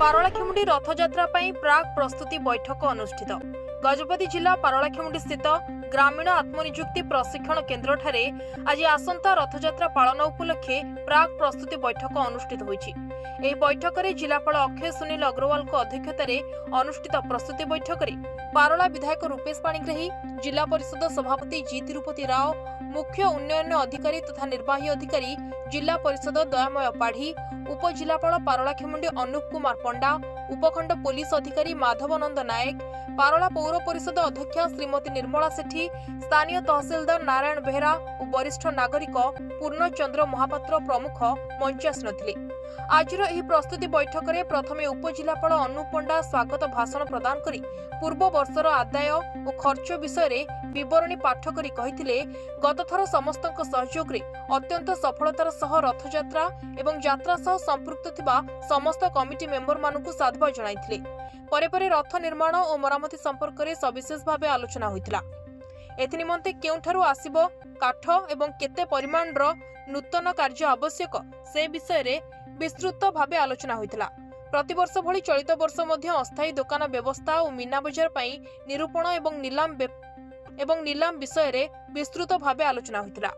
पारलाखेमुंडी रथयात्रा प्राक प्रस्तुति बैठक अनुष्ठित। गजपति जिला पारलाखेमुंडी स्थित ग्रामीण आत्मनिजुक्ति प्रशिक्षण केन्द्र ठारे आज आसंता रथयात्रा पालन उपलक्षे प्राक प्रस्तुति बैठक अनुष्ठित होईछि। एही बैठक में जिलापाल अक्षय सुनील अग्रवाल अध्यक्षतार अनुष्ठित प्रस्तुति बैठक में पारला विधायक रूपेश पाणिग्राही, जिला परिषद सभापति जी तिरुपति राव, मुख्य उन्नयन अधिकारी तथा निर्वाही अधिकारी जिला परिषद दयामय पाढ़ी, उपजिलापाल पारलाखेमुंडी अनुप कुमार पंडा, उपखंड पुलिस अधिकारी माधवनंद नायक, पारला पौर परिषद अध्यक्षा श्रीमती निर्मला सेठी, स्थानीय तहसीलदार नारायण बेहरा और वरिष्ठ नागरिक पूर्णचंद्र महापात्र प्रमुख मंचासीन थिले। आज प्रस्तुति बैठक में प्रथमे उपजिलापाल अनुप पंडा स्वागत भाषण प्रदान करी पूर्व वर्षर आदाय और खर्च विषय विवरणी पाठ करी कहिथिले गत थर समस्तक सहयोग रे अत्यंत सफलतार सह रथयात्रा एवं यात्रा सह संपृक्त थिबा समस्त कमिटी मेंबर मानकु साधुवाद जणाइथिले। परे परे रथ निर्माण और मरामती संपर्क में सविशेष भाव आलोचना होइतिला। एथिनिमंते केउठारु आसीबो काठ एवं केते परिमाणर नूतन कार्य आवश्यक से विषय रे विस्तृत भाव आलोचना होइतिला। प्रतिवर्ष भली चलित वर्ष मध्य अस्थायी दुकान व्यवस्था और मीना बजार पई निरूपण एवं नीलाम विषय रे विस्तृत भाव आलोचना होइतिला।